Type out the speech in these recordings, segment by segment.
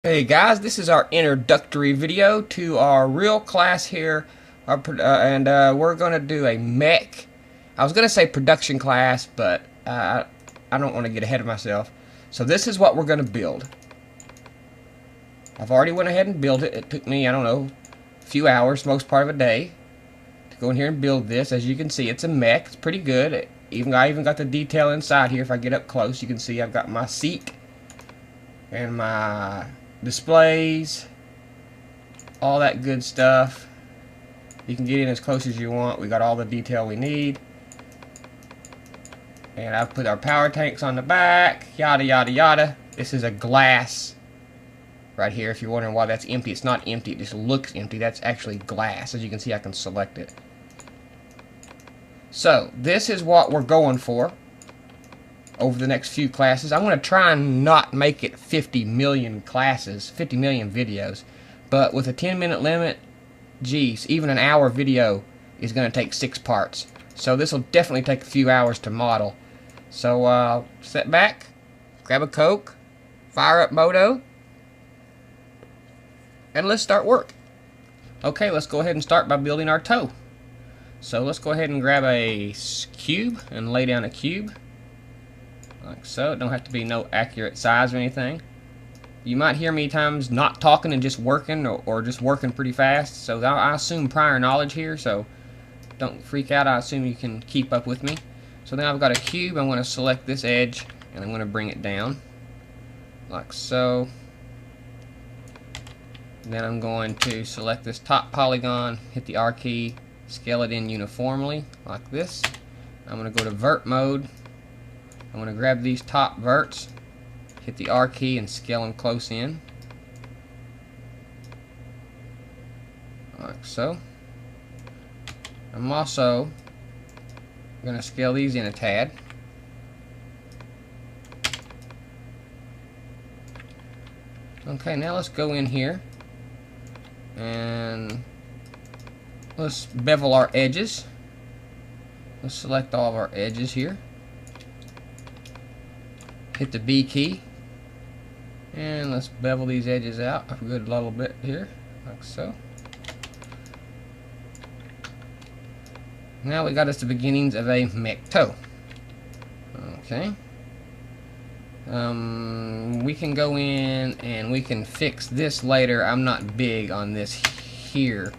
Hey guys, this is our introductory video to our real class here, and we're going to do a mech. I was going to say production class, but I don't want to get ahead of myself. So this is what we're going to build. I've already went ahead and built it. It took me, I don't know, a few hours, most part of a day, to go in here and build this. As you can see, it's a mech. It's pretty good. I even got the detail inside here. If I get up close, you can see I've got my seat and my displays, all that good stuff. You can get in as close as you want. We got all the detail we need, and I've put our power tanks on the back, yada yada yada. This is a glass right here. If you're wondering why that's empty, it's not empty, it just looks empty. That's actually glass. As you can see, I can select it. So this is what we're going for over the next few classes. I'm going to try and not make it 50 million classes, 50 million videos, but with a 10-minute limit, geez, even an hour video is going to take 6 parts. So this will definitely take a few hours to model. So sit back, grab a Coke, fire up Modo, and let's start work. Okay, let's go ahead and start by building our toe. So let's go ahead and grab a cube and lay down a cube. Like so. It don't have to be no accurate size or anything. You might hear me times not talking and just working, or just working pretty fast. So I assume prior knowledge here, so don't freak out. I assume you can keep up with me. So then I've got a cube. I'm going to select this edge and I'm going to bring it down like so. Then I'm going to select this top polygon, hit the R key, scale it in uniformly like this. I'm going to go to vert mode. I'm going to grab these top verts, hit the R key, and scale them close in. Like so. I'm also going to scale these in a tad. Okay, now let's go in here and let's bevel our edges. Let's select all of our edges here. Hit the B key, and let's bevel these edges out a good little bit here, like so. Now we got us the beginnings of a mech toe. Okay. We can go in and we can fix this later. I'm not big on this here.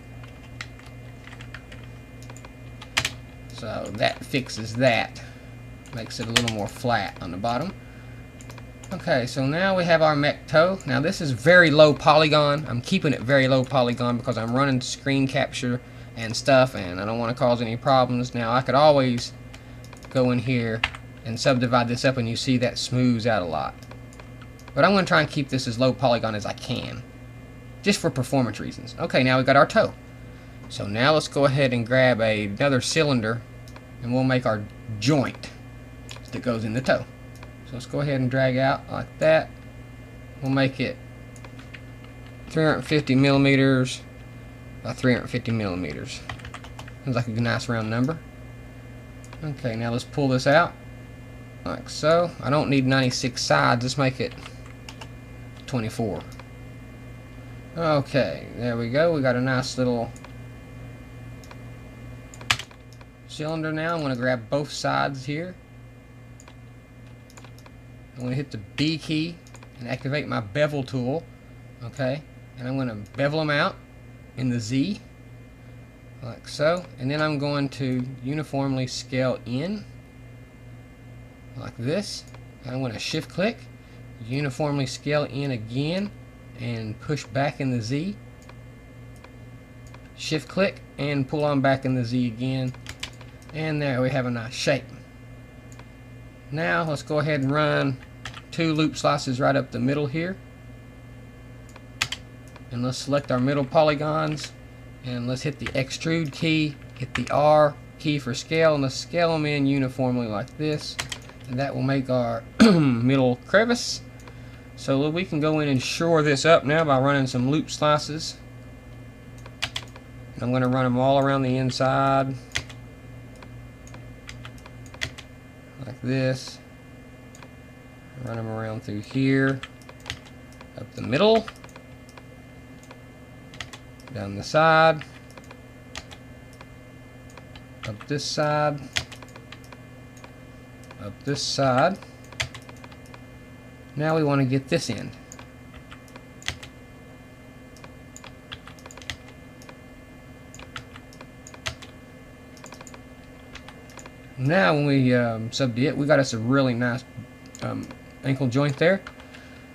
So that fixes that. Makes it a little more flat on the bottom. Okay, so now we have our mech toe. Now this is very low polygon. I'm keeping it very low polygon because I'm running screen capture and stuff, and I don't want to cause any problems. Now I could always go in here and subdivide this up, and you see that smooths out a lot. But I'm going to try and keep this as low polygon as I can, just for performance reasons. Okay, now we got our toe. So now let's go ahead and grab another cylinder, and we'll make our joint that goes in the toe. So let's go ahead and drag out like that. We'll make it 350 millimeters by 350 millimeters. Sounds like a nice round number. Okay, now let's pull this out like so. I don't need 96 sides. Let's make it 24. Okay, there we go. We got a nice little cylinder now. I'm going to grab both sides here. I'm going to hit the B key and activate my bevel tool. Okay, and I'm going to bevel them out in the Z like so, and then I'm going to uniformly scale in like this. I'm going to shift click, uniformly scale in again, and push back in the Z. Shift click and pull on back in the Z again, and there we have a nice shape. Now let's go ahead and run 2 loop slices right up the middle here, and let's select our middle polygons, and let's hit the extrude key, hit the R key for scale, and let's scale them in uniformly like this, and that will make our middle crevice. So we can go in and shore this up now by running some loop slices. I'm going to run them all around the inside like this. Run them around through here. up the middle, down the side, up this side, up this side. Now we want to get this end. Now when we subdue it, we got us a really nice ankle joint there.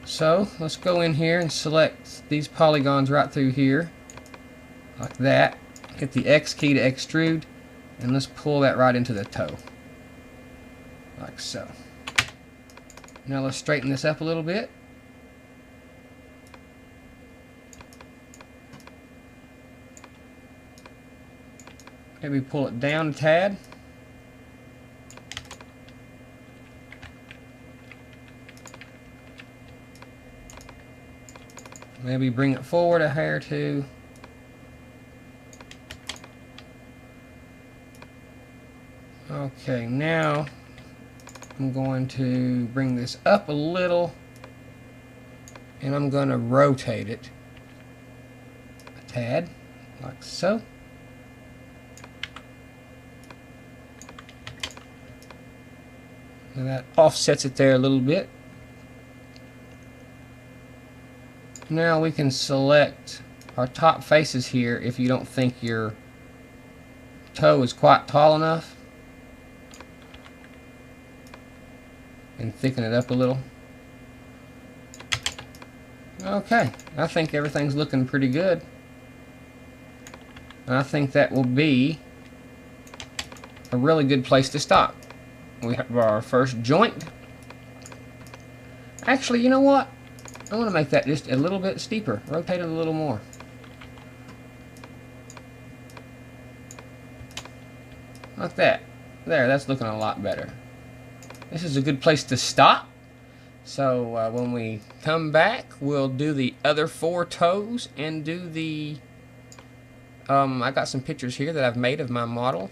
So let's go in here and select these polygons right through here, like that. Hit the X key to extrude, and let's pull that right into the toe, like so. Now let's straighten this up a little bit. Maybe pull it down a tad. Maybe bring it forward a hair or two. Okay, now I'm going to bring this up a little, and I'm going to rotate it a tad, like so. And that offsets it there a little bit. Now we can select our top faces here if you don't think your toe is quite tall enough, and thicken it up a little. Okay, I think everything's looking pretty good. And I think that will be a really good place to stop. We have our first joint. Actually, you know what? I want to make that just a little bit steeper. Rotate it a little more. Like that. There, that's looking a lot better. This is a good place to stop. So when we come back, we'll do the other 4 toes and do the... I got some pictures here that I've made of my model.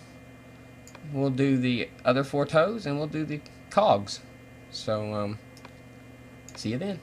We'll do the other 4 toes and we'll do the cogs. So, see you then.